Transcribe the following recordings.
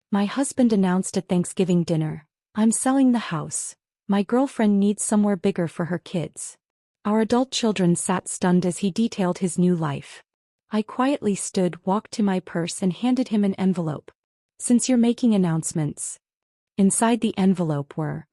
My husband announced at Thanksgiving dinner, "I'm selling the house. My girlfriend needs somewhere bigger for her kids." Our adult children sat stunned as he detailed his new life. I quietly stood, walked to my purse and handed him an envelope. "Since you're making announcements." Inside the envelope were.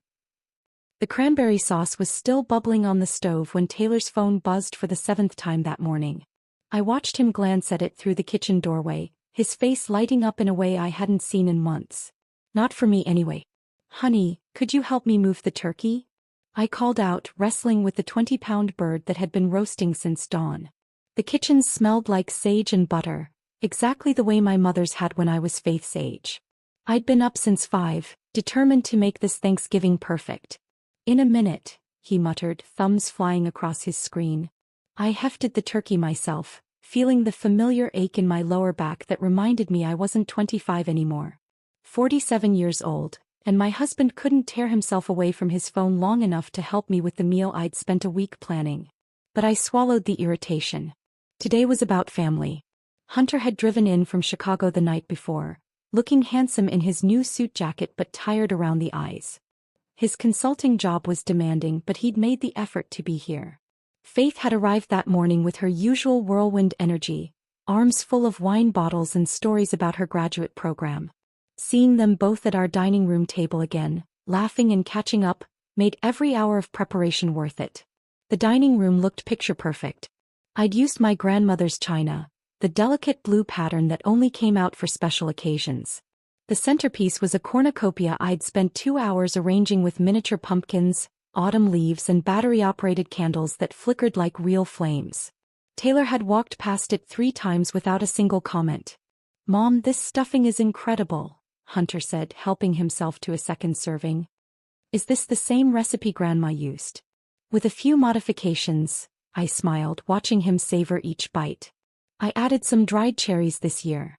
The cranberry sauce was still bubbling on the stove when Taylor's phone buzzed for the 7th time that morning. I watched him glance at it through the kitchen doorway, his face lighting up in a way I hadn't seen in months. "Not for me anyway. Honey, could you help me move the turkey?" I called out, wrestling with the 20-pound bird that had been roasting since dawn. The kitchen smelled like sage and butter, exactly the way my mother's had when I was Faith's age. I'd been up since 5, determined to make this Thanksgiving perfect. "In a minute," he muttered, thumbs flying across his screen. I hefted the turkey myself, feeling the familiar ache in my lower back that reminded me I wasn't 25 anymore. 47 years old, and my husband couldn't tear himself away from his phone long enough to help me with the meal I'd spent a week planning. But I swallowed the irritation. Today was about family. Hunter had driven in from Chicago the night before, looking handsome in his new suit jacket but tired around the eyes. His consulting job was demanding, but he'd made the effort to be here. Faith had arrived that morning with her usual whirlwind energy, arms full of wine bottles and stories about her graduate program. Seeing them both at our dining room table again, laughing and catching up, made every hour of preparation worth it. The dining room looked picture-perfect. I'd used my grandmother's china, the delicate blue pattern that only came out for special occasions. The centerpiece was a cornucopia I'd spent 2 hours arranging with miniature pumpkins, autumn leaves and battery-operated candles that flickered like real flames. Taylor had walked past it 3 times without a single comment. "Mom, this stuffing is incredible," Hunter said, helping himself to a second serving. "Is this the same recipe Grandma used?" "With a few modifications," I smiled, watching him savor each bite. "I added some dried cherries this year."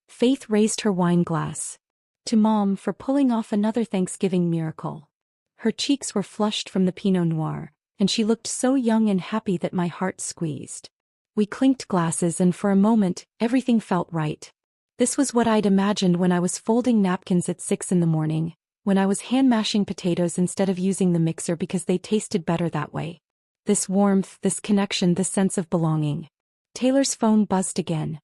Faith raised her wine glass. "To Mom for pulling off another Thanksgiving miracle." Her cheeks were flushed from the Pinot Noir, and she looked so young and happy that my heart squeezed. We clinked glasses and for a moment, everything felt right. This was what I'd imagined when I was folding napkins at 6 in the morning, when I was hand-mashing potatoes instead of using the mixer because they tasted better that way. This warmth, this connection, this sense of belonging. Taylor's phone buzzed again.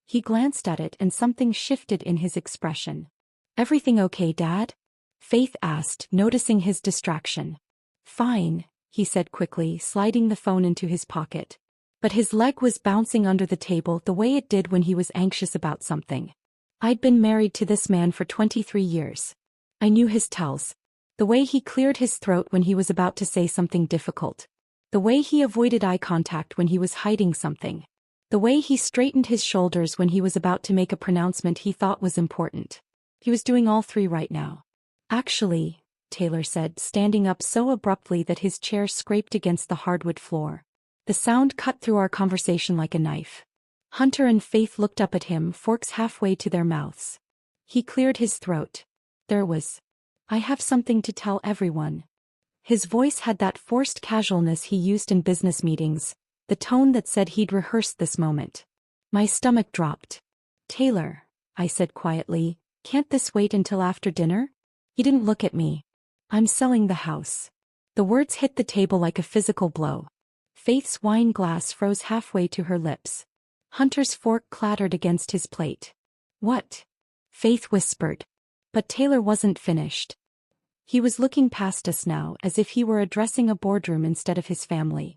He glanced at it and something shifted in his expression. "Everything okay, Dad?" Faith asked, noticing his distraction. "Fine," he said quickly, sliding the phone into his pocket. But his leg was bouncing under the table the way it did when he was anxious about something. I'd been married to this man for 23 years. I knew his tells. The way he cleared his throat when he was about to say something difficult. The way he avoided eye contact when he was hiding something. The way he straightened his shoulders when he was about to make a pronouncement he thought was important. He was doing all 3 right now. "Actually," Taylor said, standing up so abruptly that his chair scraped against the hardwood floor. The sound cut through our conversation like a knife. Hunter and Faith looked up at him, forks halfway to their mouths. He cleared his throat. There was. "I have something to tell everyone." His voice had that forced casualness he used in business meetings, the tone that said he'd rehearsed this moment. My stomach dropped. "Taylor," I said quietly, "can't this wait until after dinner?" He didn't look at me. "I'm selling the house." The words hit the table like a physical blow. Faith's wine glass froze halfway to her lips. Hunter's fork clattered against his plate. "What?" Faith whispered. But Taylor wasn't finished. He was looking past us now as if he were addressing a boardroom instead of his family.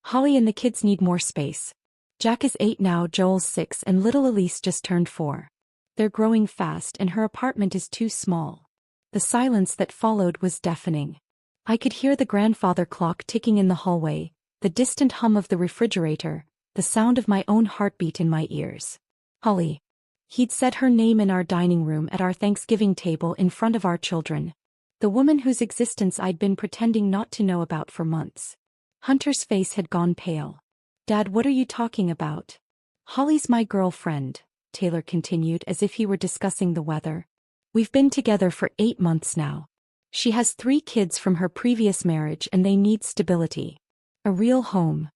"Holly and the kids need more space. Jack is 8 now, Joel's 6 and little Elise just turned 4. They're growing fast and her apartment is too small." The silence that followed was deafening. I could hear the grandfather clock ticking in the hallway, the distant hum of the refrigerator, the sound of my own heartbeat in my ears. "Holly." He'd said her name in our dining room at our Thanksgiving table in front of our children. The woman whose existence I'd been pretending not to know about for months. Hunter's face had gone pale. "Dad, what are you talking about?" "Holly's my girlfriend," Taylor continued as if he were discussing the weather. "We've been together for 8 months now. She has 3 kids from her previous marriage and they need stability. A real home."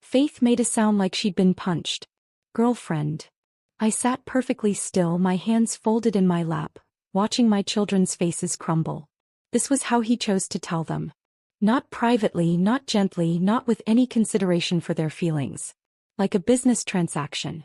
Faith made a sound like she'd been punched. "Girlfriend." I sat perfectly still, my hands folded in my lap, watching my children's faces crumble. This was how he chose to tell them. Not privately, not gently, not with any consideration for their feelings. Like a business transaction.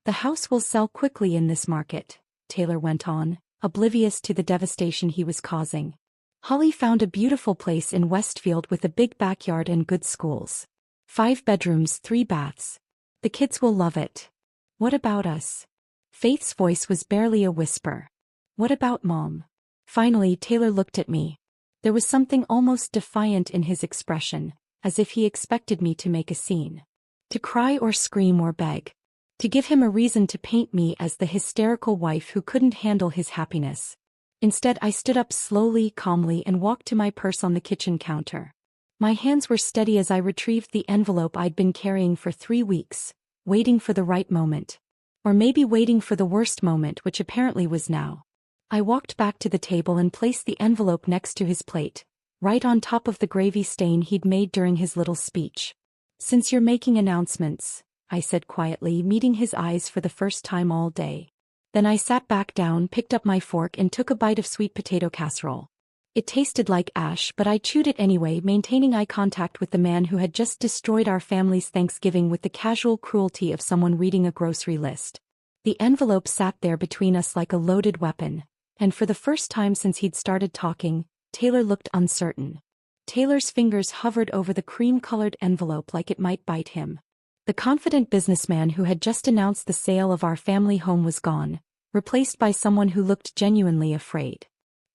The house will sell quickly in this market, Taylor went on, oblivious to the devastation he was causing. Holly found a beautiful place in Westfield with a big backyard and good schools. 5 bedrooms, 3 baths. The kids will love it. What about us? Faith's voice was barely a whisper. What about Mom? Finally, Taylor looked at me. There was something almost defiant in his expression, as if he expected me to make a scene. To cry or scream or beg. To give him a reason to paint me as the hysterical wife who couldn't handle his happiness. Instead, I stood up slowly, calmly, and walked to my purse on the kitchen counter. My hands were steady as I retrieved the envelope I'd been carrying for 3 weeks, waiting for the right moment. Or maybe waiting for the worst moment, which apparently was now. I walked back to the table and placed the envelope next to his plate, right on top of the gravy stain he'd made during his little speech. Since you're making announcements, I said quietly, meeting his eyes for the first time all day. Then I sat back down, picked up my fork and took a bite of sweet potato casserole. It tasted like ash, but I chewed it anyway, maintaining eye contact with the man who had just destroyed our family's Thanksgiving with the casual cruelty of someone reading a grocery list. The envelope sat there between us like a loaded weapon, and for the first time since he'd started talking, Taylor looked uncertain. Taylor's fingers hovered over the cream-colored envelope like it might bite him. The confident businessman who had just announced the sale of our family home was gone, replaced by someone who looked genuinely afraid.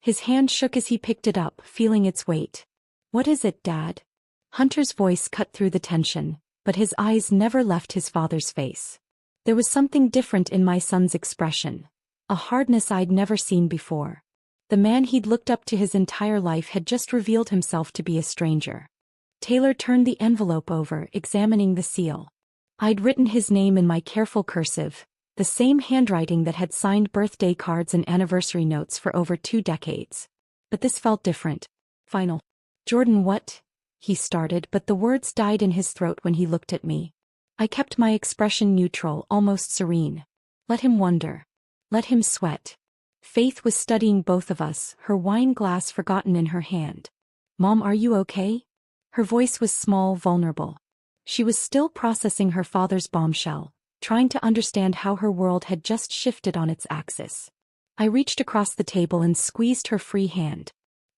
His hand shook as he picked it up, feeling its weight. What is it, Dad? Hunter's voice cut through the tension, but his eyes never left his father's face. There was something different in my son's expression, a hardness I'd never seen before. The man he'd looked up to his entire life had just revealed himself to be a stranger. Taylor turned the envelope over, examining the seal. I'd written his name in my careful cursive, the same handwriting that had signed birthday cards and anniversary notes for over 2 decades. But this felt different. Final. Jordan, what? He started, but the words died in his throat when he looked at me. I kept my expression neutral, almost serene. Let him wonder. Let him sweat. Faith was studying both of us, her wine glass forgotten in her hand. Mom, are you okay? Her voice was small, vulnerable. She was still processing her father's bombshell, trying to understand how her world had just shifted on its axis. I reached across the table and squeezed her free hand.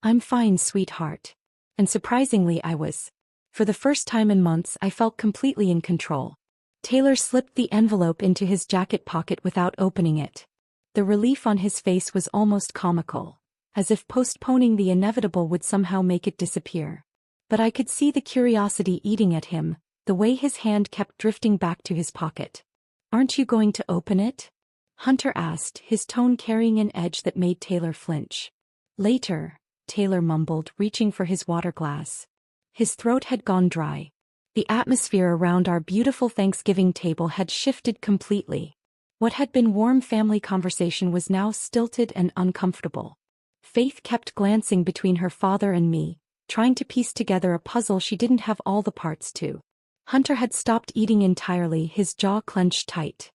I'm fine, sweetheart. And surprisingly, I was. For the first time in months, I felt completely in control. Taylor slipped the envelope into his jacket pocket without opening it. The relief on his face was almost comical, as if postponing the inevitable would somehow make it disappear. But I could see the curiosity eating at him, the way his hand kept drifting back to his pocket. Aren't you going to open it? Hunter asked, his tone carrying an edge that made Taylor flinch. Later, Taylor mumbled, reaching for his water glass. His throat had gone dry. The atmosphere around our beautiful Thanksgiving table had shifted completely. What had been warm family conversation was now stilted and uncomfortable. Faith kept glancing between her father and me, trying to piece together a puzzle she didn't have all the parts to. Hunter had stopped eating entirely, his jaw clenched tight.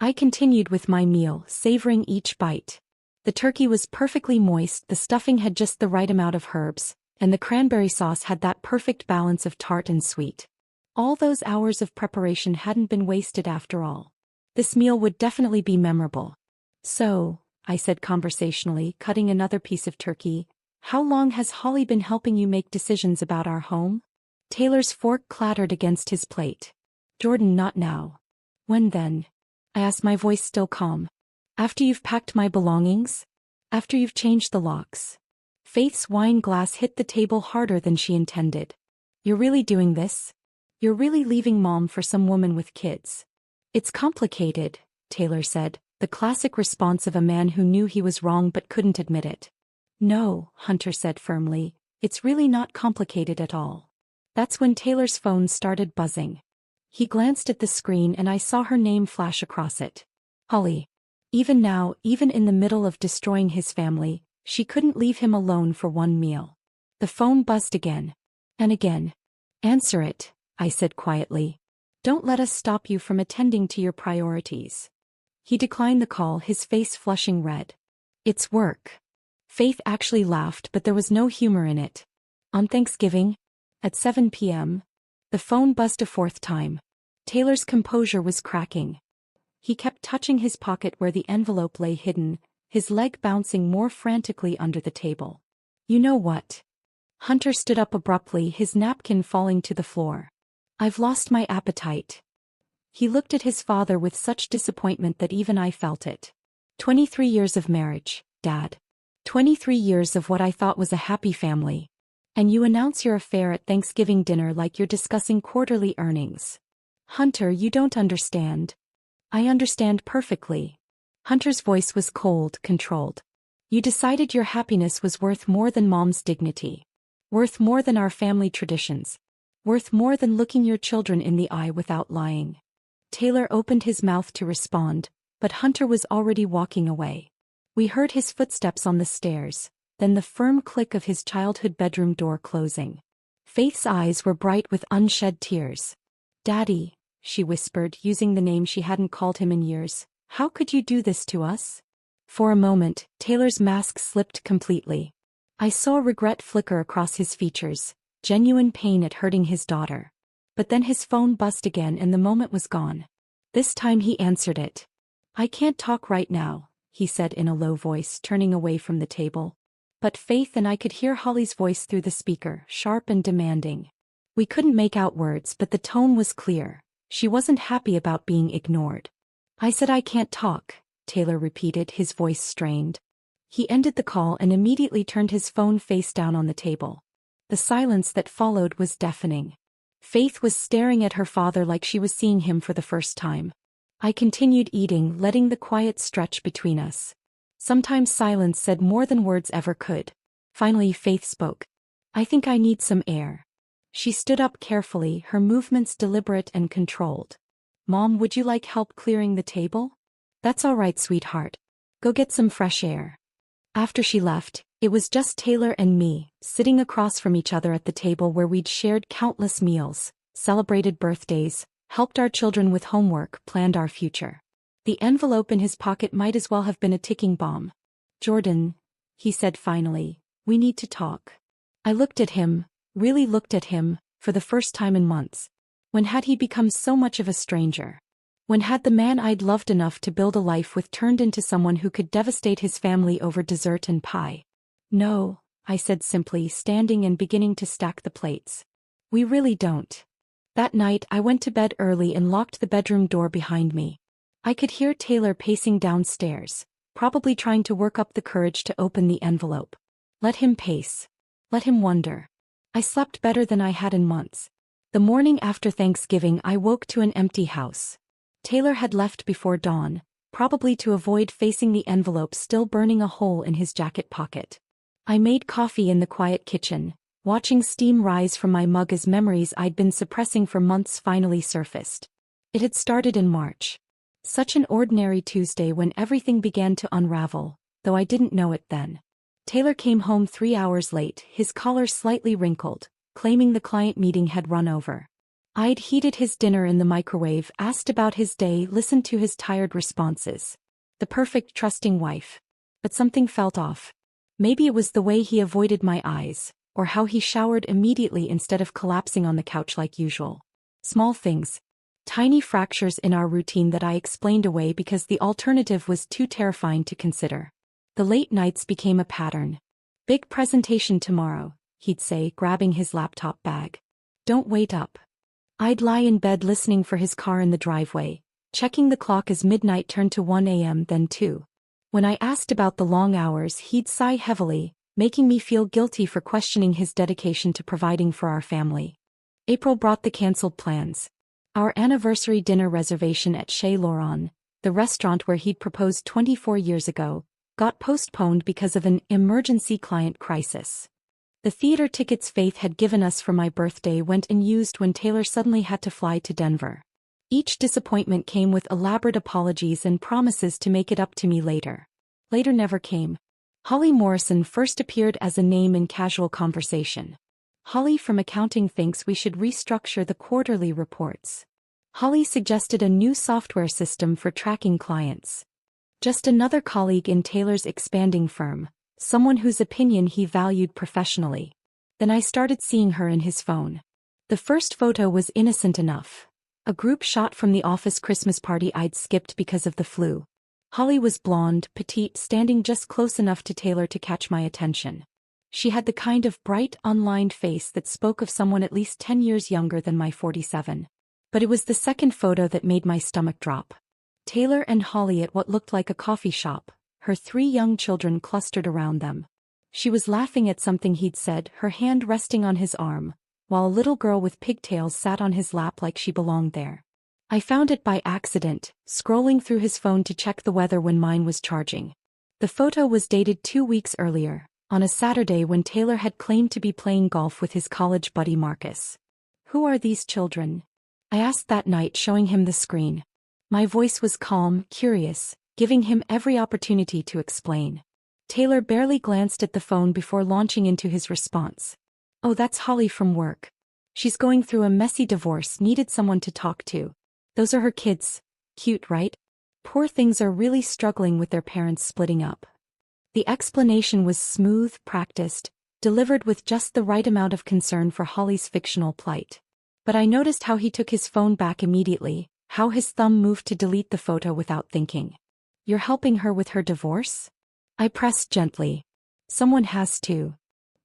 I continued with my meal, savoring each bite. The turkey was perfectly moist, the stuffing had just the right amount of herbs, and the cranberry sauce had that perfect balance of tart and sweet. All those hours of preparation hadn't been wasted after all. This meal would definitely be memorable. So, I said conversationally, cutting another piece of turkey, how long has Holly been helping you make decisions about our home? Taylor's fork clattered against his plate. Jordan, not now. When then? I asked, my voice still calm. After you've packed my belongings? After you've changed the locks? Faith's wine glass hit the table harder than she intended. You're really doing this? You're really leaving Mom for some woman with kids? It's complicated, Taylor said, the classic response of a man who knew he was wrong but couldn't admit it. No, Hunter said firmly, it's really not complicated at all. That's when Taylor's phone started buzzing. He glanced at the screen and I saw her name flash across it. Holly. Even now, even in the middle of destroying his family, she couldn't leave him alone for one meal. The phone buzzed again. And again. Answer it, I said quietly. Don't let us stop you from attending to your priorities. He declined the call, his face flushing red. It's work. Faith actually laughed, but there was no humor in it. On Thanksgiving? At 7 p.m.? The phone buzzed a fourth time. Taylor's composure was cracking. He kept touching his pocket where the envelope lay hidden, his leg bouncing more frantically under the table. You know what? Hunter stood up abruptly, his napkin falling to the floor. I've lost my appetite. He looked at his father with such disappointment that even I felt it. 23 years of marriage, Dad. 23 years of what I thought was a happy family. And you announce your affair at Thanksgiving dinner like you're discussing quarterly earnings. Hunter, you don't understand. I understand perfectly. Hunter's voice was cold, controlled. You decided your happiness was worth more than Mom's dignity. Worth more than our family traditions. Worth more than looking your children in the eye without lying. Taylor opened his mouth to respond, but Hunter was already walking away. We heard his footsteps on the stairs, then the firm click of his childhood bedroom door closing. Faith's eyes were bright with unshed tears. Daddy, she whispered, using the name she hadn't called him in years, how could you do this to us? For a moment, Taylor's mask slipped completely. I saw regret flicker across his features, genuine pain at hurting his daughter. But then his phone buzzed again and the moment was gone. This time he answered it. I can't talk right now, he said in a low voice, turning away from the table. But Faith and I could hear Holly's voice through the speaker, sharp and demanding. We couldn't make out words, but the tone was clear. She wasn't happy about being ignored. I said I can't talk, Taylor repeated, his voice strained. He ended the call and immediately turned his phone face down on the table. The silence that followed was deafening. Faith was staring at her father like she was seeing him for the first time. I continued eating, letting the quiet stretch between us. Sometimes silence said more than words ever could. Finally Faith spoke. I think I need some air. She stood up carefully, her movements deliberate and controlled. Mom, would you like help clearing the table? That's all right, sweetheart. Go get some fresh air. After she left, it was just Taylor and me, sitting across from each other at the table where we'd shared countless meals, celebrated birthdays, helped our children with homework, planned our future. The envelope in his pocket might as well have been a ticking bomb. Jordan, he said finally, we need to talk. I looked at him, really looked at him, for the first time in months. When had he become so much of a stranger? When had the man I'd loved enough to build a life with turned into someone who could devastate his family over dessert and pie? No, I said simply, standing and beginning to stack the plates. We really don't. That night I went to bed early and locked the bedroom door behind me. I could hear Taylor pacing downstairs, probably trying to work up the courage to open the envelope. Let him pace. Let him wonder. I slept better than I had in months. The morning after Thanksgiving I woke to an empty house. Taylor had left before dawn, probably to avoid facing the envelope still burning a hole in his jacket pocket. I made coffee in the quiet kitchen, watching steam rise from my mug as memories I'd been suppressing for months finally surfaced. It had started in March. Such an ordinary Tuesday when everything began to unravel, though I didn't know it then. Taylor came home 3 hours late, his collar slightly wrinkled, claiming the client meeting had run over. I'd heated his dinner in the microwave, asked about his day, listened to his tired responses. The perfect trusting wife. But something felt off. Maybe it was the way he avoided my eyes, or how he showered immediately instead of collapsing on the couch like usual. Small things. Tiny fractures in our routine that I explained away because the alternative was too terrifying to consider. The late nights became a pattern. Big presentation tomorrow, he'd say, grabbing his laptop bag. Don't wait up. I'd lie in bed listening for his car in the driveway, checking the clock as midnight turned to 1 a.m. then 2. When I asked about the long hours, he'd sigh heavily, making me feel guilty for questioning his dedication to providing for our family. April brought the canceled plans. Our anniversary dinner reservation at Chez Laurent, the restaurant where he'd proposed 24 years ago, got postponed because of an emergency client crisis. The theater tickets Faith had given us for my birthday went unused when Taylor suddenly had to fly to Denver. Each disappointment came with elaborate apologies and promises to make it up to me later. Later never came. Holly Morrison first appeared as a name in casual conversation. Holly from accounting thinks we should restructure the quarterly reports. Holly suggested a new software system for tracking clients. Just another colleague in Taylor's expanding firm, someone whose opinion he valued professionally. Then I started seeing her in his phone. The first photo was innocent enough. A group shot from the office Christmas party I'd skipped because of the flu. Holly was blonde, petite, standing just close enough to Taylor to catch my attention. She had the kind of bright, unlined face that spoke of someone at least 10 years younger than my 47. But it was the second photo that made my stomach drop. Taylor and Holly at what looked like a coffee shop, her 3 young children clustered around them. She was laughing at something he'd said, her hand resting on his arm, while a little girl with pigtails sat on his lap like she belonged there. I found it by accident, scrolling through his phone to check the weather when mine was charging. The photo was dated 2 weeks earlier, on a Saturday when Taylor had claimed to be playing golf with his college buddy Marcus. "Who are these children?" I asked that night, showing him the screen. My voice was calm, curious, giving him every opportunity to explain. Taylor barely glanced at the phone before launching into his response. "Oh, that's Holly from work. She's going through a messy divorce, needed someone to talk to. Those are her kids. Cute, right? Poor things are really struggling with their parents splitting up." The explanation was smooth, practiced, delivered with just the right amount of concern for Holly's fictional plight. But I noticed how he took his phone back immediately, how his thumb moved to delete the photo without thinking. "You're helping her with her divorce?" I pressed gently. "Someone has to."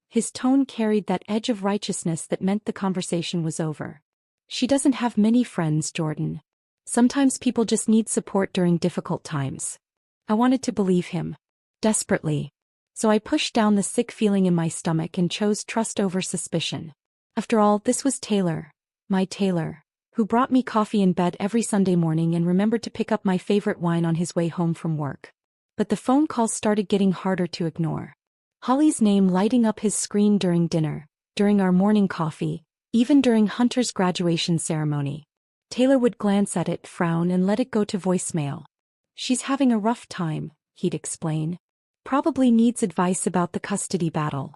His tone carried that edge of righteousness that meant the conversation was over. "She doesn't have many friends, Jordan. Sometimes people just need support during difficult times." I wanted to believe him. Desperately. So I pushed down the sick feeling in my stomach and chose trust over suspicion. After all, this was Taylor, my Taylor, who brought me coffee in bed every Sunday morning and remembered to pick up my favorite wine on his way home from work. But the phone calls started getting harder to ignore. Holly's name lighting up his screen during dinner, during our morning coffee, even during Hunter's graduation ceremony. Taylor would glance at it, frown, and let it go to voicemail. "She's having a rough time," he'd explain. "Probably needs advice about the custody battle."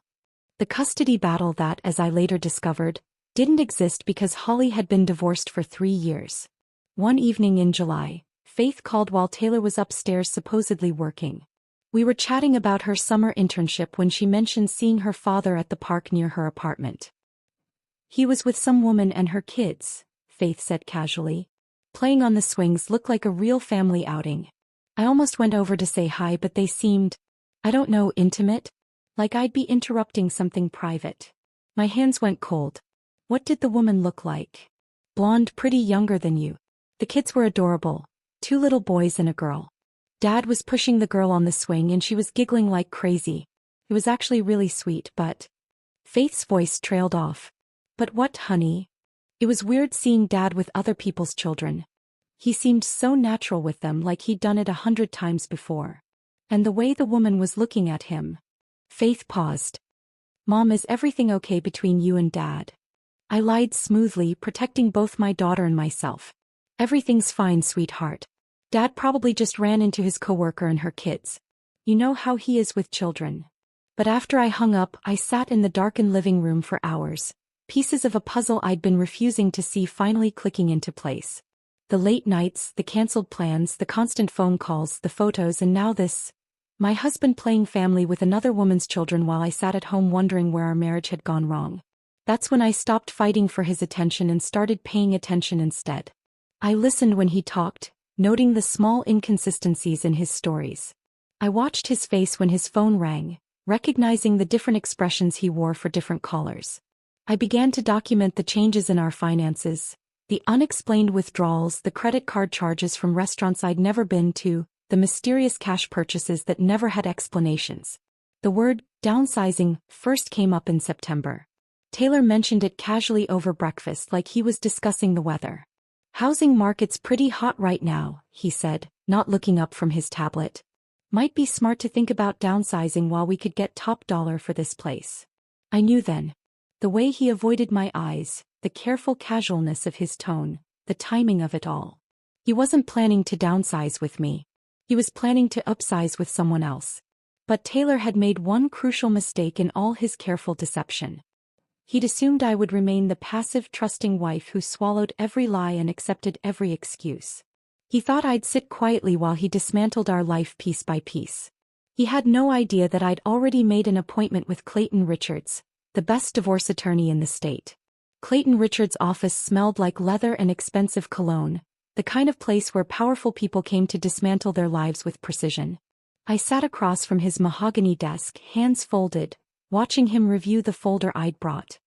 The custody battle that, as I later discovered, didn't exist because Holly had been divorced for 3 years. One evening in July, Faith called while Taylor was upstairs supposedly working. We were chatting about her summer internship when she mentioned seeing her father at the park near her apartment. "He was with some woman and her kids," Faith said casually. "Playing on the swings looked like a real family outing. I almost went over to say hi, but they seemed, I don't know, intimate? Like I'd be interrupting something private." My hands went cold. "What did the woman look like?" "Blonde, pretty, younger than you. The kids were adorable. 2 little boys and a girl. Dad was pushing the girl on the swing and she was giggling like crazy. It was actually really sweet, but..." Faith's voice trailed off. "But what, honey?" It was weird seeing Dad with other people's children. He seemed so natural with them, like he'd done it 100 times before. And the way the woman was looking at him. Faith paused. "Mom, is everything okay between you and Dad?" I lied smoothly, protecting both my daughter and myself. "Everything's fine, sweetheart. Dad probably just ran into his coworker and her kids. You know how he is with children." But after I hung up, I sat in the darkened living room for hours, pieces of a puzzle I'd been refusing to see finally clicking into place. The late nights, the canceled plans, the constant phone calls, the photos, and now this. My husband playing family with another woman's children while I sat at home wondering where our marriage had gone wrong. That's when I stopped fighting for his attention and started paying attention instead. I listened when he talked, noting the small inconsistencies in his stories. I watched his face when his phone rang, recognizing the different expressions he wore for different callers. I began to document the changes in our finances, the unexplained withdrawals, the credit card charges from restaurants I'd never been to, the mysterious cash purchases that never had explanations. The word downsizing first came up in September. Taylor mentioned it casually over breakfast like he was discussing the weather. "Housing market's pretty hot right now," he said, not looking up from his tablet. "Might be smart to think about downsizing while we could get top dollar for this place." I knew then. The way he avoided my eyes, the careful casualness of his tone, the timing of it all. He wasn't planning to downsize with me. He was planning to upsize with someone else. But Taylor had made one crucial mistake in all his careful deception. He'd assumed I would remain the passive, trusting wife who swallowed every lie and accepted every excuse. He thought I'd sit quietly while he dismantled our life piece by piece. He had no idea that I'd already made an appointment with Clayton Richards, the best divorce attorney in the state. Clayton Richards' office smelled like leather and expensive cologne, the kind of place where powerful people came to dismantle their lives with precision. I sat across from his mahogany desk, hands folded, watching him review the folder I'd brought.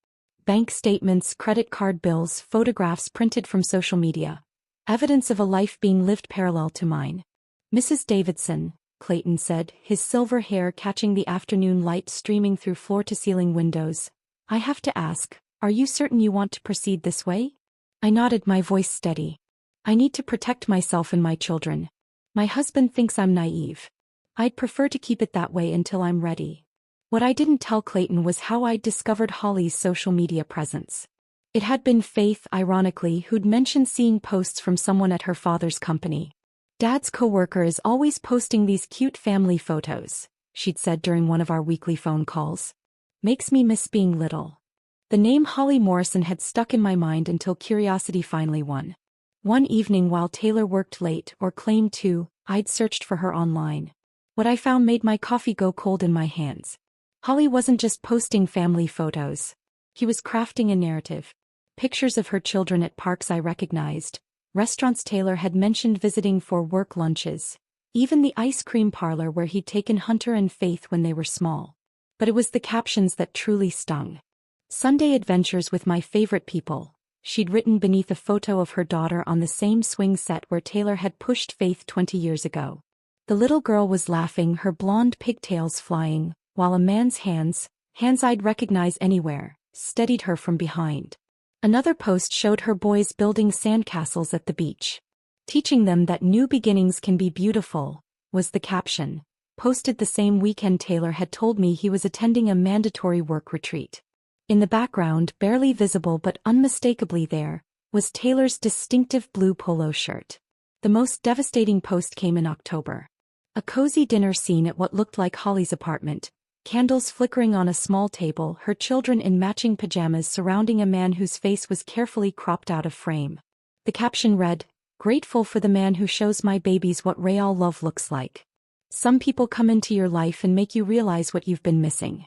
Bank statements, credit card bills, photographs printed from social media. Evidence of a life being lived parallel to mine. "Mrs. Davidson," Clayton said, his silver hair catching the afternoon light streaming through floor-to-ceiling windows, "I have to ask, are you certain you want to proceed this way?" I nodded, my voice steady. "I need to protect myself and my children. My husband thinks I'm naive. I'd prefer to keep it that way until I'm ready." What I didn't tell Clayton was how I'd discovered Holly's social media presence. It had been Faith, ironically, who'd mentioned seeing posts from someone at her father's company. "Dad's coworker is always posting these cute family photos," she'd said during one of our weekly phone calls. "Makes me miss being little." The name Holly Morrison had stuck in my mind until curiosity finally won. One evening while Taylor worked late, or claimed to, I'd searched for her online. What I found made my coffee go cold in my hands. Holly wasn't just posting family photos. He was crafting a narrative. Pictures of her children at parks I recognized, restaurants Taylor had mentioned visiting for work lunches, even the ice cream parlor where he'd taken Hunter and Faith when they were small. But it was the captions that truly stung. "Sunday adventures with my favorite people," she'd written beneath a photo of her daughter on the same swing set where Taylor had pushed Faith 20 years ago. The little girl was laughing, her blonde pigtails flying, while a man's hands I'd recognize anywhere, steadied her from behind. Another post showed her boys building sandcastles at the beach. "Teaching them that new beginnings can be beautiful," was the caption, posted the same weekend Taylor had told me he was attending a mandatory work retreat. In the background, barely visible but unmistakably there, was Taylor's distinctive blue polo shirt. The most devastating post came in October. A cozy dinner scene at what looked like Holly's apartment, candles flickering on a small table, her children in matching pajamas surrounding a man whose face was carefully cropped out of frame. The caption read, "Grateful for the man who shows my babies what real love looks like. Some people come into your life and make you realize what you've been missing."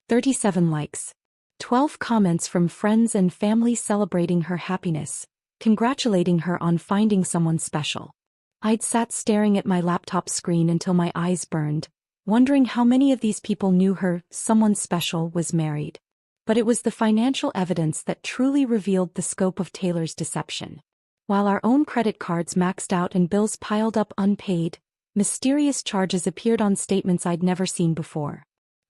37 likes. 12 comments from friends and family celebrating her happiness, congratulating her on finding someone special. I'd sat staring at my laptop screen until my eyes burned, wondering how many of these people knew her someone special was married. But it was the financial evidence that truly revealed the scope of Taylor's deception. While our own credit cards maxed out and bills piled up unpaid, mysterious charges appeared on statements I'd never seen before.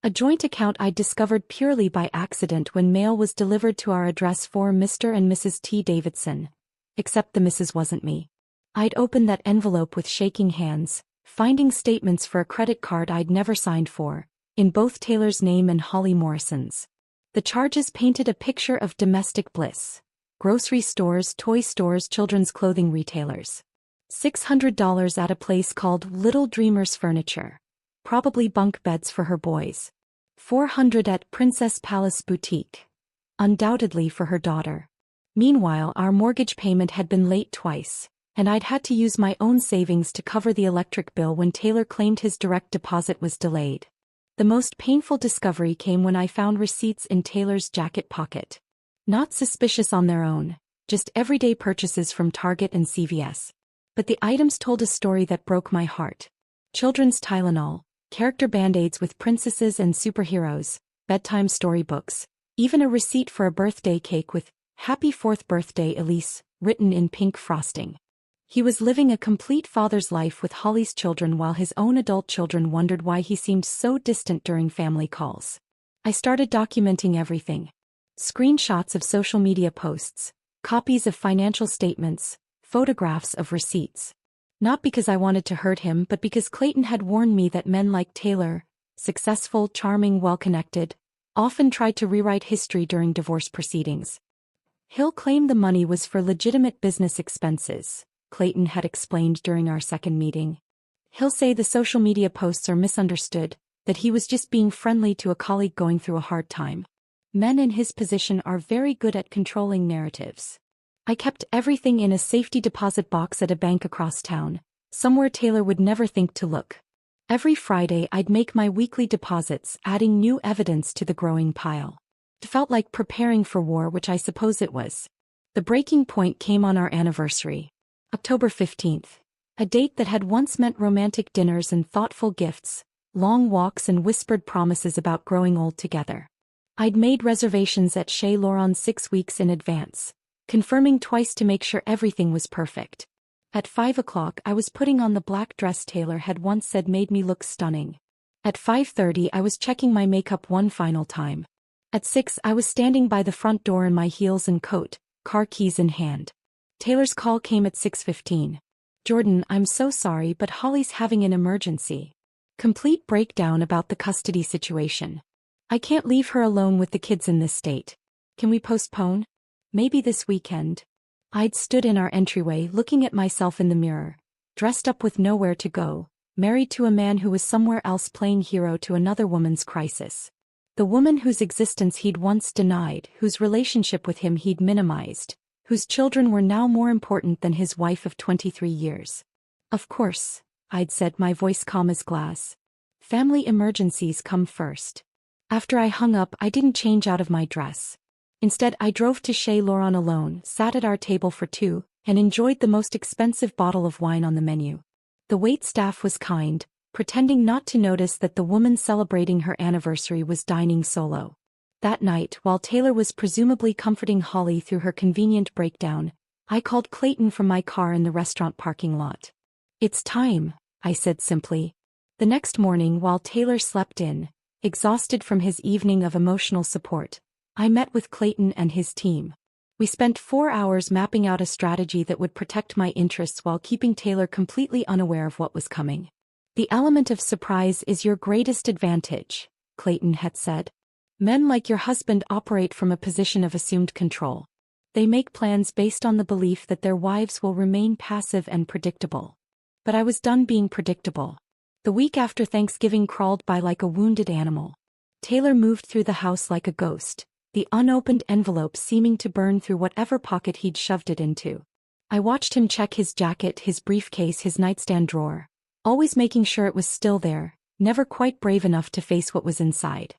A joint account I'd discovered purely by accident when mail was delivered to our address for Mr. and Mrs. T. Davidson. Except the Mrs. wasn't me. I'd opened that envelope with shaking hands, finding statements for a credit card I'd never signed for, in both Taylor's name and Holly Morrison's. The charges painted a picture of domestic bliss. Grocery stores, toy stores, children's clothing retailers. $600 at a place called Little Dreamers Furniture. Probably bunk beds for her boys. $400 at Princess Palace Boutique. Undoubtedly for her daughter. Meanwhile, our mortgage payment had been late twice, and I'd had to use my own savings to cover the electric bill when Taylor claimed his direct deposit was delayed. The most painful discovery came when I found receipts in Taylor's jacket pocket. Not suspicious on their own, just everyday purchases from Target and CVS. But the items told a story that broke my heart. Children's Tylenol, character band-aids with princesses and superheroes, bedtime storybooks, even a receipt for a birthday cake with "Happy 4th Birthday, Elise," written in pink frosting. He was living a complete father's life with Holly's children while his own adult children wondered why he seemed so distant during family calls. I started documenting everything. Screenshots of social media posts, copies of financial statements, photographs of receipts. Not because I wanted to hurt him, but because Clayton had warned me that men like Taylor, successful, charming, well-connected, often tried to rewrite history during divorce proceedings. "He'll claim the money was for legitimate business expenses," Clayton had explained during our second meeting. "He'll say the social media posts are misunderstood, that he was just being friendly to a colleague going through a hard time." Men in his position are very good at controlling narratives. I kept everything in a safety deposit box at a bank across town, somewhere Taylor would never think to look. Every Friday I'd make my weekly deposits, adding new evidence to the growing pile. It felt like preparing for war, which I suppose it was. The breaking point came on our anniversary. October 15th. A date that had once meant romantic dinners and thoughtful gifts, long walks and whispered promises about growing old together. I'd made reservations at Chez Laurent 6 weeks in advance, confirming twice to make sure everything was perfect. At 5 o'clock I was putting on the black dress Taylor had once said made me look stunning. At 5:30 I was checking my makeup one final time. At 6 I was standing by the front door in my heels and coat, car keys in hand. Taylor's call came at 6:15. "Jordan, I'm so sorry but Holly's having an emergency. Complete breakdown about the custody situation. I can't leave her alone with the kids in this state. Can we postpone? Maybe this weekend?" I'd stood in our entryway looking at myself in the mirror, dressed up with nowhere to go, married to a man who was somewhere else playing hero to another woman's crisis. The woman whose existence he'd once denied, whose relationship with him he'd minimized, whose children were now more important than his wife of 23 years. "Of course," I'd said, my voice calm as glass. "Family emergencies come first." After I hung up, I didn't change out of my dress. Instead, I drove to Chez Laurent alone, sat at our table for two, and enjoyed the most expensive bottle of wine on the menu. The wait staff was kind, pretending not to notice that the woman celebrating her anniversary was dining solo. That night, while Taylor was presumably comforting Holly through her convenient breakdown, I called Clayton from my car in the restaurant parking lot. "It's time," I said simply. The next morning, while Taylor slept in, exhausted from his evening of emotional support, I met with Clayton and his team. We spent 4 hours mapping out a strategy that would protect my interests while keeping Taylor completely unaware of what was coming. "The element of surprise is your greatest advantage," Clayton had said. "Men like your husband operate from a position of assumed control. They make plans based on the belief that their wives will remain passive and predictable." But I was done being predictable. The week after Thanksgiving crawled by like a wounded animal. Taylor moved through the house like a ghost, the unopened envelope seeming to burn through whatever pocket he'd shoved it into. I watched him check his jacket, his briefcase, his nightstand drawer, always making sure it was still there, never quite brave enough to face what was inside.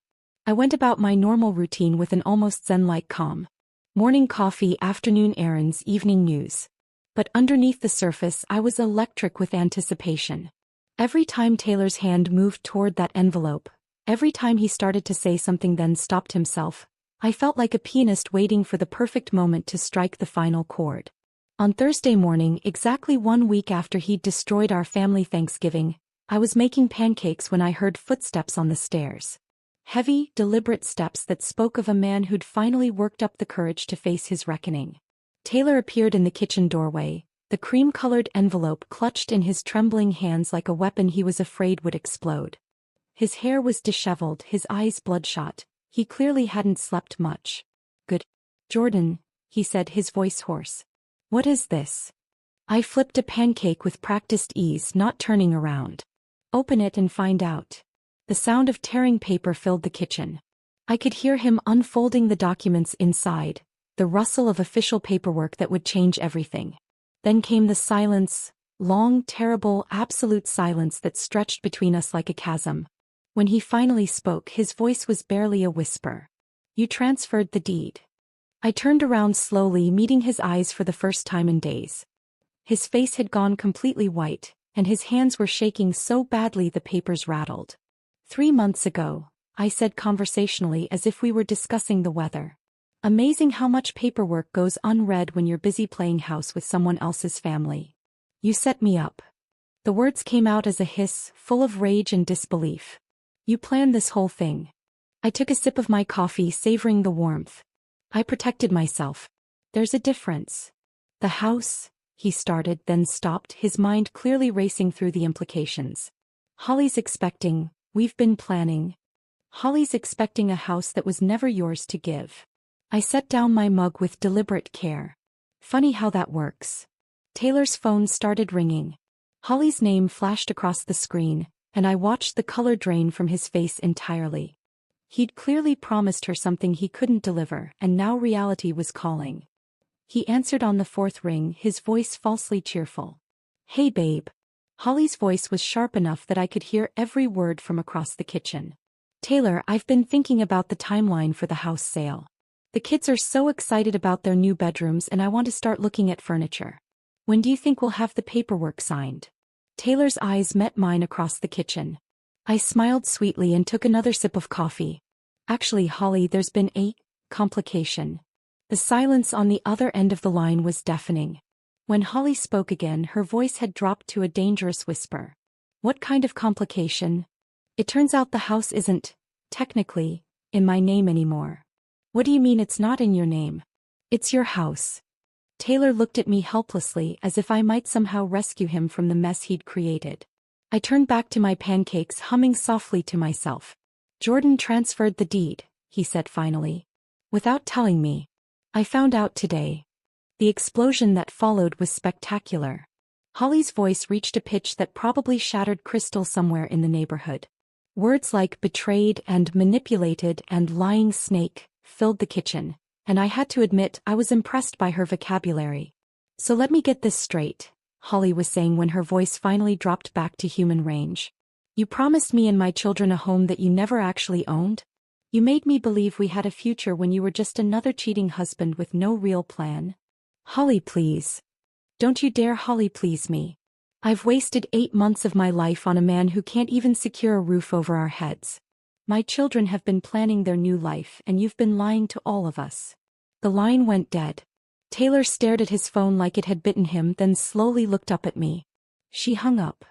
I went about my normal routine with an almost zen-like calm. Morning coffee, afternoon errands, evening news. But underneath the surface I was electric with anticipation. Every time Taylor's hand moved toward that envelope, every time he started to say something then stopped himself, I felt like a pianist waiting for the perfect moment to strike the final chord. On Thursday morning, exactly 1 week after he'd destroyed our family Thanksgiving, I was making pancakes when I heard footsteps on the stairs. Heavy, deliberate steps that spoke of a man who'd finally worked up the courage to face his reckoning. Taylor appeared in the kitchen doorway, the cream-colored envelope clutched in his trembling hands like a weapon he was afraid would explode. His hair was disheveled, his eyes bloodshot. He clearly hadn't slept much. "Good. Jordan," he said, his voice hoarse. "What is this?" I flipped a pancake with practiced ease, not turning around. "Open it and find out." The sound of tearing paper filled the kitchen. I could hear him unfolding the documents inside, the rustle of official paperwork that would change everything. Then came the silence, long, terrible, absolute silence that stretched between us like a chasm. When he finally spoke, his voice was barely a whisper. "You transferred the deed." I turned around slowly, meeting his eyes for the first time in days. His face had gone completely white, and his hands were shaking so badly the papers rattled. 3 months ago, I said conversationally as if we were discussing the weather. "Amazing how much paperwork goes unread when you're busy playing house with someone else's family. You set me up." The words came out as a hiss, full of rage and disbelief. "You planned this whole thing." I took a sip of my coffee, savoring the warmth. "I protected myself." "There's a difference." "The house," he started, then stopped, his mind clearly racing through the implications. "Holly's expecting, we've been planning. Holly's expecting a house that was never yours to give." I set down my mug with deliberate care. Funny how that works. Taylor's phone started ringing. Holly's name flashed across the screen, and I watched the color drain from his face entirely. He'd clearly promised her something he couldn't deliver, and now reality was calling. He answered on the 4th ring, his voice falsely cheerful. "Hey babe. Holly's voice was sharp enough that I could hear every word from across the kitchen. Taylor, I've been thinking about the timeline for the house sale. The kids are so excited about their new bedrooms and I want to start looking at furniture. When do you think we'll have the paperwork signed? Taylor's eyes met mine across the kitchen. I smiled sweetly and took another sip of coffee. Actually, Holly, there's been a complication. The silence on the other end of the line was deafening. When Holly spoke again, her voice had dropped to a dangerous whisper. What kind of complication? It turns out the house isn't, technically, in my name anymore. What do you mean it's not in your name? It's your house. Taylor looked at me helplessly as if I might somehow rescue him from the mess he'd created. I turned back to my pancakes, humming softly to myself. Jordan transferred the deed, he said finally. Without telling me. I found out today. The explosion that followed was spectacular. Holly's voice reached a pitch that probably shattered crystal somewhere in the neighborhood. Words like betrayed and manipulated and lying snake filled the kitchen, and I had to admit I was impressed by her vocabulary. So let me get this straight, Holly was saying when her voice finally dropped back to human range. You promised me and my children a home that you never actually owned? You made me believe we had a future when you were just another cheating husband with no real plan. Holly, please. Don't you dare Holly please me. I've wasted 8 months of my life on a man who can't even secure a roof over our heads. My children have been planning their new life and you've been lying to all of us. The line went dead. Taylor stared at his phone like it had bitten him, then slowly looked up at me. She hung up.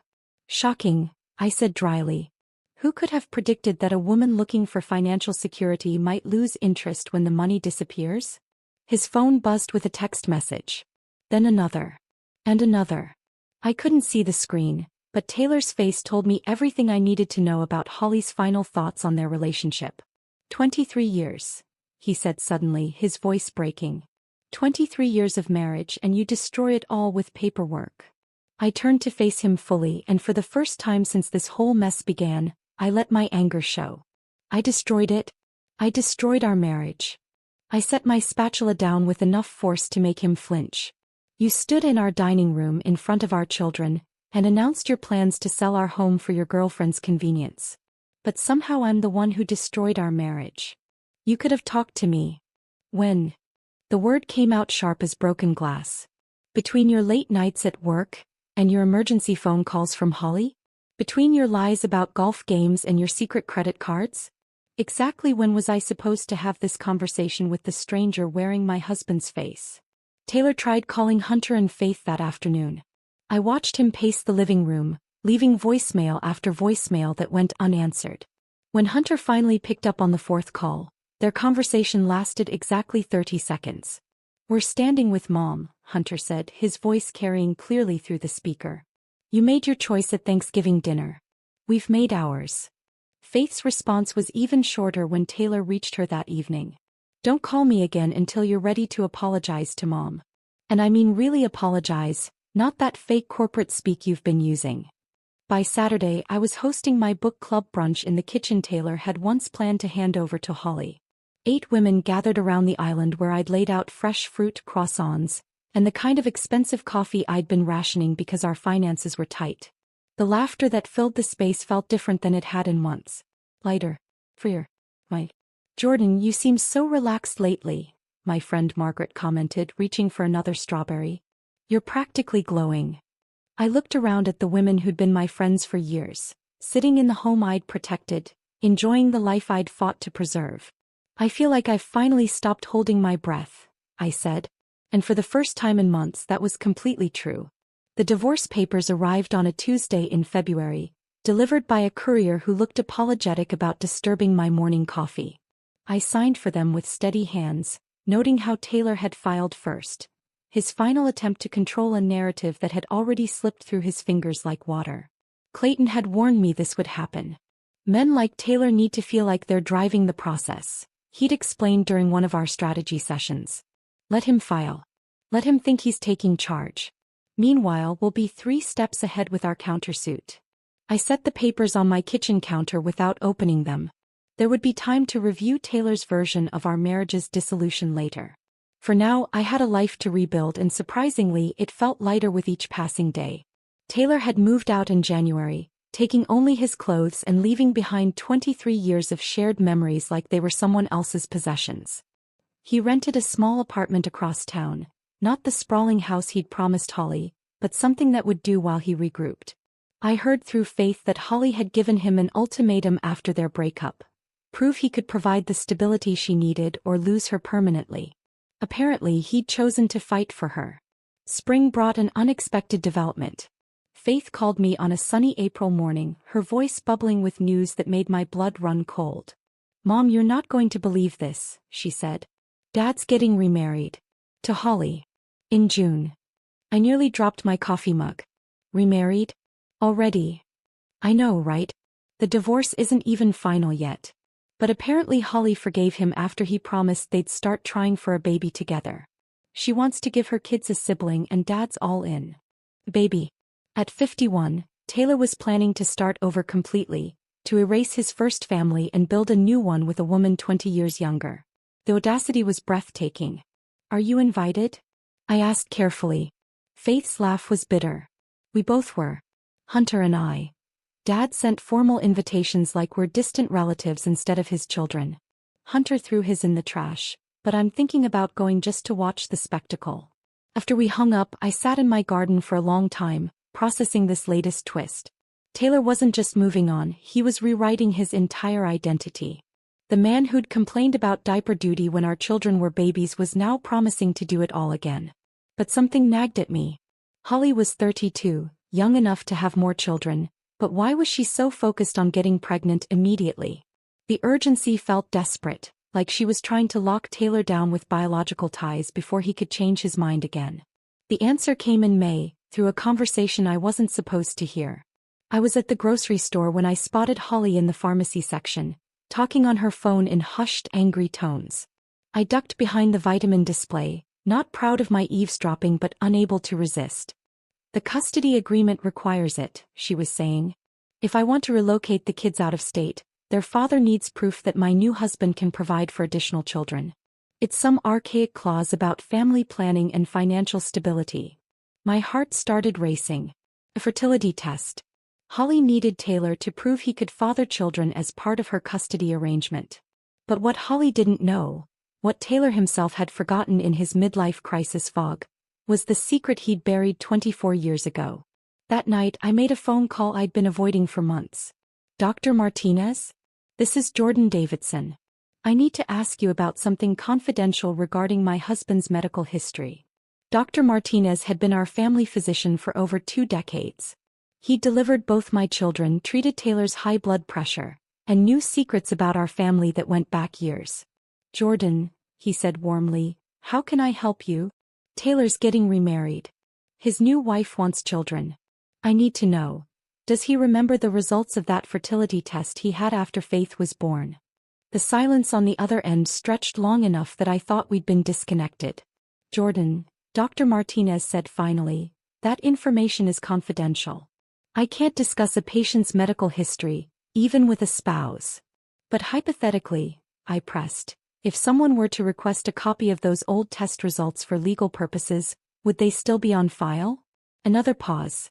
Shocking, I said dryly. Who could have predicted that a woman looking for financial security might lose interest when the money disappears? His phone buzzed with a text message. Then another. And another. I couldn't see the screen, but Taylor's face told me everything I needed to know about Holly's final thoughts on their relationship. 23 years, he said suddenly, his voice breaking. 23 years of marriage and you destroy it all with paperwork. I turned to face him fully, and for the first time since this whole mess began, I let my anger show. I destroyed it. I destroyed our marriage. I set my spatula down with enough force to make him flinch. You stood in our dining room in front of our children and announced your plans to sell our home for your girlfriend's convenience. But somehow I'm the one who destroyed our marriage. You could have talked to me. When? The word came out sharp as broken glass. Between your late nights at work and your emergency phone calls from Holly? Between your lies about golf games and your secret credit cards? Exactly when was I supposed to have this conversation with the stranger wearing my husband's face? Taylor tried calling Hunter and Faith that afternoon. I watched him pace the living room, leaving voicemail after voicemail that went unanswered. When Hunter finally picked up on the 4th call, their conversation lasted exactly 30 seconds. We're standing with Mom, Hunter said, his voice carrying clearly through the speaker. You made your choice at Thanksgiving dinner. We've made ours. Faith's response was even shorter when Taylor reached her that evening. Don't call me again until you're ready to apologize to Mom. And I mean really apologize, not that fake corporate speak you've been using. By Saturday, I was hosting my book club brunch in the kitchen Taylor had once planned to hand over to Holly. 8 women gathered around the island where I'd laid out fresh fruit croissants, and the kind of expensive coffee I'd been rationing because our finances were tight. The laughter that filled the space felt different than it had in months. Lighter. Freer. Jordan, you seem so relaxed lately, my friend Margaret commented, reaching for another strawberry. You're practically glowing. I looked around at the women who'd been my friends for years, sitting in the home I'd protected, enjoying the life I'd fought to preserve. I feel like I've finally stopped holding my breath, I said. And for the first time in months that was completely true. The divorce papers arrived on a Tuesday in February, delivered by a courier who looked apologetic about disturbing my morning coffee. I signed for them with steady hands, noting how Taylor had filed first, his final attempt to control a narrative that had already slipped through his fingers like water. Clayton had warned me this would happen. Men like Taylor need to feel like they're driving the process, he'd explained during one of our strategy sessions. Let him file. Let him think he's taking charge. Meanwhile, we'll be 3 steps ahead with our countersuit. I set the papers on my kitchen counter without opening them. There would be time to review Taylor's version of our marriage's dissolution later. For now, I had a life to rebuild, and surprisingly, it felt lighter with each passing day. Taylor had moved out in January, taking only his clothes and leaving behind 23 years of shared memories like they were someone else's possessions. He rented a small apartment across town, not the sprawling house he'd promised Holly, but something that would do while he regrouped. I heard through Faith that Holly had given him an ultimatum after their breakup: prove he could provide the stability she needed or lose her permanently. Apparently he'd chosen to fight for her. Spring brought an unexpected development. Faith called me on a sunny April morning, her voice bubbling with news that made my blood run cold. "Mom, you're not going to believe this," she said. "Dad's getting remarried. To Holly. In June." I nearly dropped my coffee mug. Remarried? Already? I know, right? The divorce isn't even final yet. But apparently Holly forgave him after he promised they'd start trying for a baby together. She wants to give her kids a sibling and Dad's all in. Baby. At 51, Taylor was planning to start over completely, to erase his first family and build a new one with a woman 20 years younger. The audacity was breathtaking. "Are you invited?" I asked carefully. Faith's laugh was bitter. "We both were. Hunter and I. Dad sent formal invitations like we're distant relatives instead of his children. Hunter threw his in the trash, but I'm thinking about going just to watch the spectacle." After we hung up, I sat in my garden for a long time, processing this latest twist. Taylor wasn't just moving on, he was rewriting his entire identity. The man who'd complained about diaper duty when our children were babies was now promising to do it all again. But something nagged at me. Holly was 32, young enough to have more children, but why was she so focused on getting pregnant immediately? The urgency felt desperate, like she was trying to lock Taylor down with biological ties before he could change his mind again. The answer came in May, through a conversation I wasn't supposed to hear. I was at the grocery store when I spotted Holly in the pharmacy section, talking on her phone in hushed, angry tones. I ducked behind the vitamin display, not proud of my eavesdropping but unable to resist. "The custody agreement requires it," she was saying. "If I want to relocate the kids out of state, their father needs proof that my new husband can provide for additional children. It's some archaic clause about family planning and financial stability." My heart started racing. A fertility test. Holly needed Taylor to prove he could father children as part of her custody arrangement. But what Holly didn't know, what Taylor himself had forgotten in his midlife crisis fog, was the secret he'd buried 24 years ago. That night I made a phone call I'd been avoiding for months. "Dr. Martinez? This is Jordan Davidson. I need to ask you about something confidential regarding my husband's medical history." Dr. Martinez had been our family physician for over 2 decades. He delivered both my children, treated Taylor's high blood pressure, and knew secrets about our family that went back years. "Jordan," he said warmly, "how can I help you?" "Taylor's getting remarried. His new wife wants children. I need to know, does he remember the results of that fertility test he had after Faith was born?" The silence on the other end stretched long enough that I thought we'd been disconnected. "Jordan," Dr. Martinez said finally, "that information is confidential. I can't discuss a patient's medical history, even with a spouse." "But hypothetically," I pressed, "if someone were to request a copy of those old test results for legal purposes, would they still be on file?" Another pause.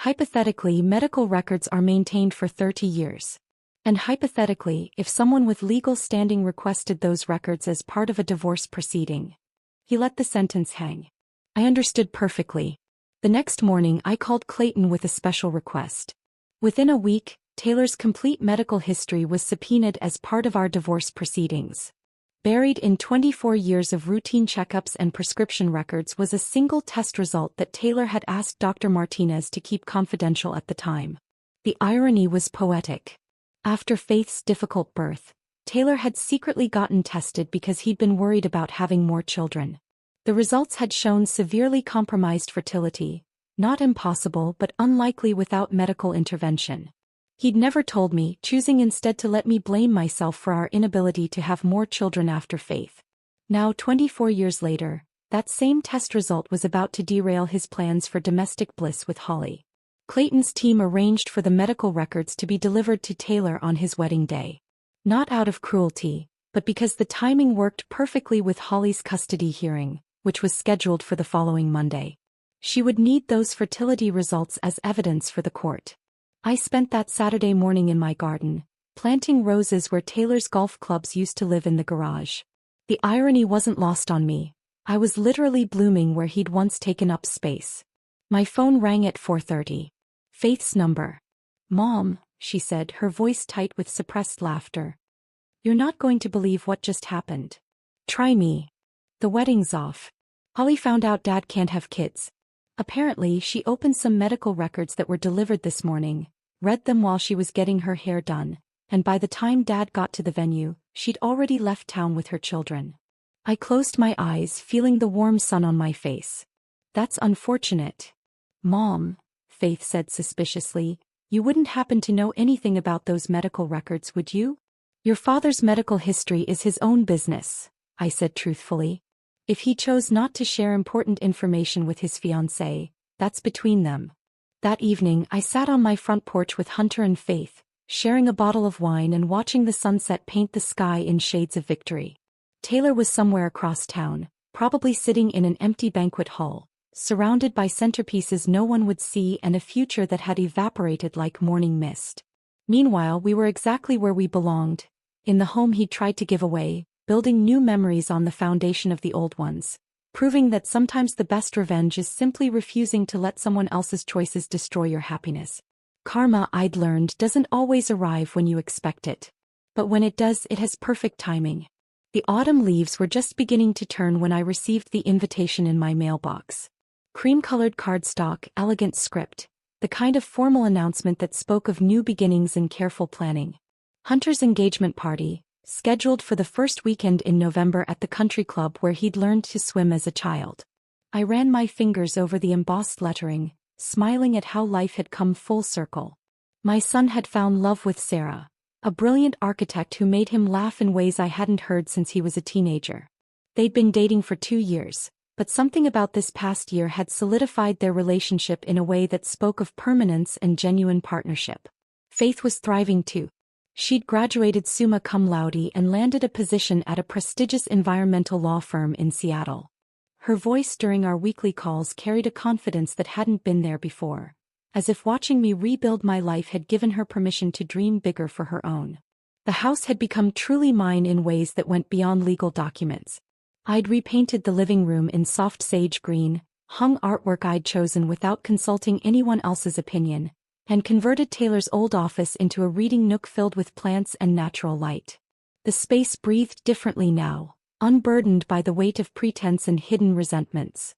"Hypothetically, medical records are maintained for 30 years. And hypothetically, if someone with legal standing requested those records as part of a divorce proceeding." He let the sentence hang. I understood perfectly. The next morning I called Clayton with a special request. Within a week, Taylor's complete medical history was subpoenaed as part of our divorce proceedings. Buried in 24 years of routine checkups and prescription records was a single test result that Taylor had asked Dr. Martinez to keep confidential at the time. The irony was poetic. After Faith's difficult birth, Taylor had secretly gotten tested because he'd been worried about having more children. The results had shown severely compromised fertility, not impossible but unlikely without medical intervention. He'd never told me, choosing instead to let me blame myself for our inability to have more children after Faith. Now 24 years later, that same test result was about to derail his plans for domestic bliss with Holly. Clayton's team arranged for the medical records to be delivered to Taylor on his wedding day. Not out of cruelty, but because the timing worked perfectly with Holly's custody hearing, which was scheduled for the following Monday. She would need those fertility results as evidence for the court. I spent that Saturday morning in my garden, planting roses where Taylor's golf clubs used to live in the garage. The irony wasn't lost on me. I was literally blooming where he'd once taken up space. My phone rang at 4:30. Faith's number. "Mom," she said, her voice tight with suppressed laughter. "You're not going to believe what just happened. Try me. The wedding's off. Holly found out Dad can't have kids. Apparently, she opened some medical records that were delivered this morning, read them while she was getting her hair done, and by the time Dad got to the venue, she'd already left town with her children." I closed my eyes, feeling the warm sun on my face. "That's unfortunate." "Mom," Faith said suspiciously, "you wouldn't happen to know anything about those medical records, would you?" "Your father's medical history is his own business," I said truthfully. "If he chose not to share important information with his fiancée, that's between them." That evening, I sat on my front porch with Hunter and Faith, sharing a bottle of wine and watching the sunset paint the sky in shades of victory. Taylor was somewhere across town, probably sitting in an empty banquet hall, surrounded by centerpieces no one would see and a future that had evaporated like morning mist. Meanwhile, we were exactly where we belonged, in the home he'd tried to give away, building new memories on the foundation of the old ones, proving that sometimes the best revenge is simply refusing to let someone else's choices destroy your happiness. Karma, I'd learned, doesn't always arrive when you expect it. But when it does, it has perfect timing. The autumn leaves were just beginning to turn when I received the invitation in my mailbox. Cream-colored cardstock, elegant script, the kind of formal announcement that spoke of new beginnings and careful planning. Hunter's engagement party, scheduled for the first weekend in November at the country club where he'd learned to swim as a child. I ran my fingers over the embossed lettering, smiling at how life had come full circle. My son had found love with Sarah, a brilliant architect who made him laugh in ways I hadn't heard since he was a teenager. They'd been dating for 2 years, but something about this past year had solidified their relationship in a way that spoke of permanence and genuine partnership. Faith was thriving too. She'd graduated summa cum laude and landed a position at a prestigious environmental law firm in Seattle. Her voice during our weekly calls carried a confidence that hadn't been there before, as if watching me rebuild my life had given her permission to dream bigger for her own. The house had become truly mine in ways that went beyond legal documents. I'd repainted the living room in soft sage green, hung artwork I'd chosen without consulting anyone else's opinion, and converted Taylor's old office into a reading nook filled with plants and natural light. The space breathed differently now, unburdened by the weight of pretense and hidden resentments.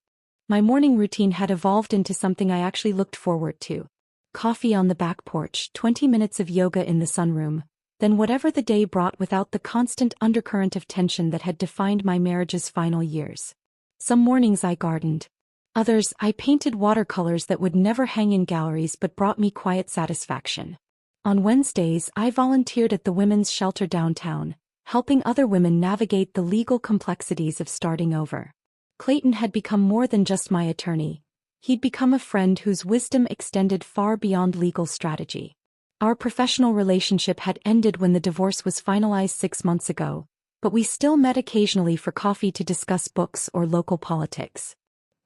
My morning routine had evolved into something I actually looked forward to. Coffee on the back porch, 20 minutes of yoga in the sunroom, then whatever the day brought without the constant undercurrent of tension that had defined my marriage's final years. Some mornings I gardened. Others, I painted watercolors that would never hang in galleries but brought me quiet satisfaction. On Wednesdays, I volunteered at the women's shelter downtown, helping other women navigate the legal complexities of starting over. Clayton had become more than just my attorney. He'd become a friend whose wisdom extended far beyond legal strategy. Our professional relationship had ended when the divorce was finalized 6 months ago, but we still met occasionally for coffee to discuss books or local politics.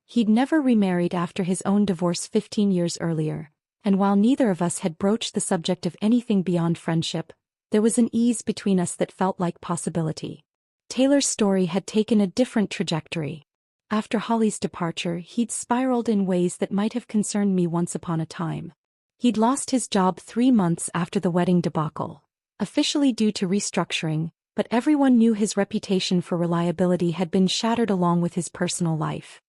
He'd never remarried after his own divorce 15 years earlier, and while neither of us had broached the subject of anything beyond friendship, there was an ease between us that felt like possibility. Taylor's story had taken a different trajectory. After Holly's departure, he'd spiraled in ways that might have concerned me once upon a time. He'd lost his job 3 months after the wedding debacle, officially due to restructuring, but everyone knew his reputation for reliability had been shattered along with his personal life.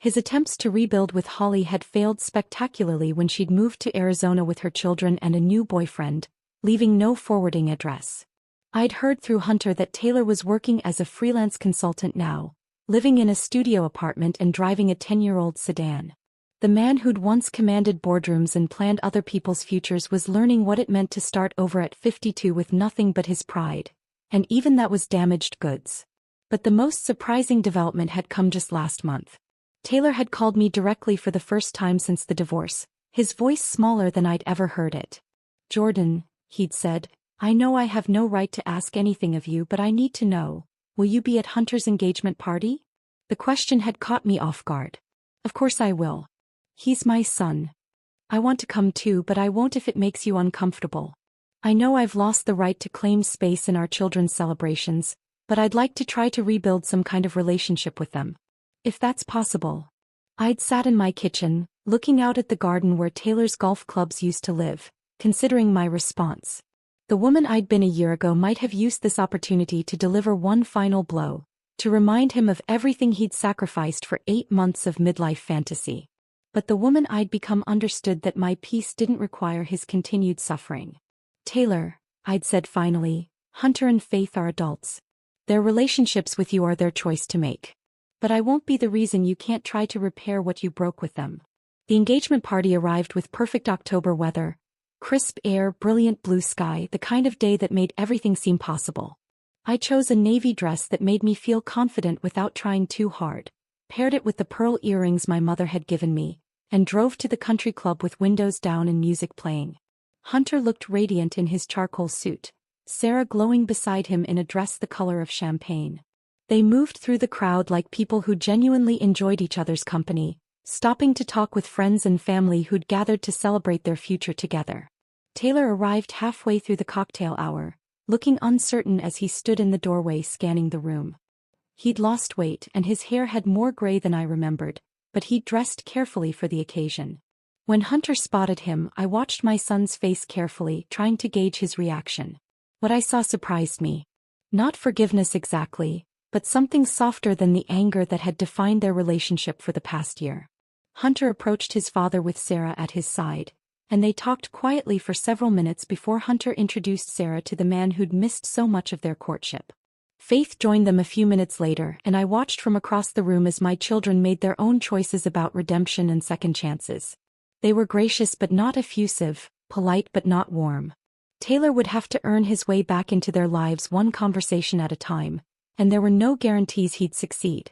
His attempts to rebuild with Holly had failed spectacularly when she'd moved to Arizona with her children and a new boyfriend, leaving no forwarding address. I'd heard through Hunter that Taylor was working as a freelance consultant now, living in a studio apartment and driving a 10-year-old sedan. The man who'd once commanded boardrooms and planned other people's futures was learning what it meant to start over at 52 with nothing but his pride, and even that was damaged goods. But the most surprising development had come just last month. Taylor had called me directly for the first time since the divorce, his voice smaller than I'd ever heard it. "Jordan," he'd said, "I know I have no right to ask anything of you, but I need to know, will you be at Hunter's engagement party?" The question had caught me off guard. Of course I will. He's my son. I want to come too, but I won't if it makes you uncomfortable. I know I've lost the right to claim space in our children's celebrations, but I'd like to try to rebuild some kind of relationship with them. If that's possible. I'd sat in my kitchen, looking out at the garden where Taylor's golf clubs used to live, considering my response. The woman I'd been a year ago might have used this opportunity to deliver one final blow, to remind him of everything he'd sacrificed for 8 months of midlife fantasy. But the woman I'd become understood that my peace didn't require his continued suffering. Taylor, I'd said finally, Hunter and Faith are adults. Their relationships with you are their choice to make. But I won't be the reason you can't try to repair what you broke with them. The engagement party arrived with perfect October weather, crisp air, brilliant blue sky, the kind of day that made everything seem possible. I chose a navy dress that made me feel confident without trying too hard, paired it with the pearl earrings my mother had given me, and drove to the country club with windows down and music playing. Hunter looked radiant in his charcoal suit, Sarah glowing beside him in a dress the color of champagne. They moved through the crowd like people who genuinely enjoyed each other's company, stopping to talk with friends and family who'd gathered to celebrate their future together. Taylor arrived halfway through the cocktail hour, looking uncertain as he stood in the doorway scanning the room. He'd lost weight and his hair had more gray than I remembered, but he'd dressed carefully for the occasion. When Hunter spotted him, I watched my son's face carefully, trying to gauge his reaction. What I saw surprised me. Not forgiveness exactly, but something softer than the anger that had defined their relationship for the past year. Hunter approached his father with Sarah at his side, and they talked quietly for several minutes before Hunter introduced Sarah to the man who'd missed so much of their courtship. Faith joined them a few minutes later, and I watched from across the room as my children made their own choices about redemption and second chances. They were gracious but not effusive, polite but not warm. Taylor would have to earn his way back into their lives one conversation at a time, and there were no guarantees he'd succeed.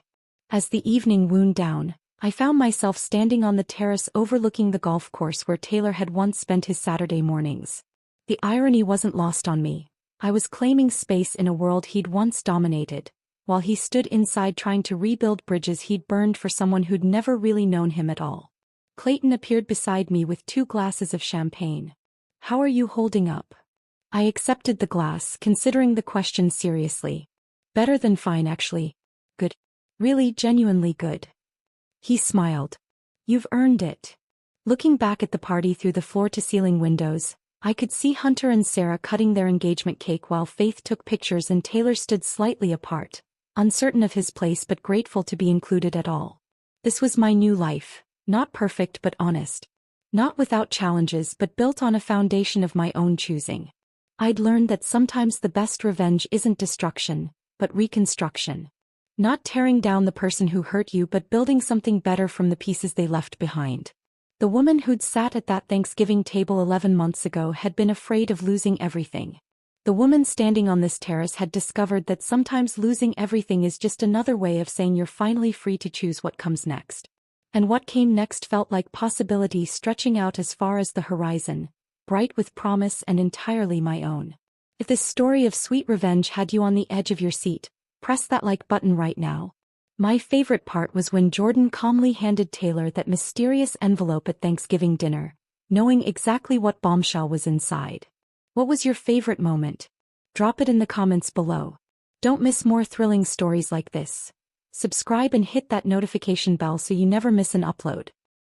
As the evening wound down, I found myself standing on the terrace overlooking the golf course where Taylor had once spent his Saturday mornings. The irony wasn't lost on me. I was claiming space in a world he'd once dominated, while he stood inside trying to rebuild bridges he'd burned for someone who'd never really known him at all. Clayton appeared beside me with 2 glasses of champagne. "How are you holding up?" I accepted the glass, considering the question seriously. "Better than fine, actually." "Good. Really, genuinely good." He smiled. "You've earned it." Looking back at the party through the floor-to-ceiling windows, I could see Hunter and Sarah cutting their engagement cake while Faith took pictures and Taylor stood slightly apart, uncertain of his place but grateful to be included at all. This was my new life. Not perfect but honest. Not without challenges but built on a foundation of my own choosing. I'd learned that sometimes the best revenge isn't destruction, but reconstruction. Not tearing down the person who hurt you but building something better from the pieces they left behind. The woman who'd sat at that Thanksgiving table 11 months ago had been afraid of losing everything. The woman standing on this terrace had discovered that sometimes losing everything is just another way of saying you're finally free to choose what comes next. And what came next felt like possibility stretching out as far as the horizon, bright with promise and entirely my own. If this story of sweet revenge had you on the edge of your seat, press that like button right now. My favorite part was when Jordan calmly handed Taylor that mysterious envelope at Thanksgiving dinner, knowing exactly what bombshell was inside. What was your favorite moment? Drop it in the comments below. Don't miss more thrilling stories like this. Subscribe and hit that notification bell so you never miss an upload.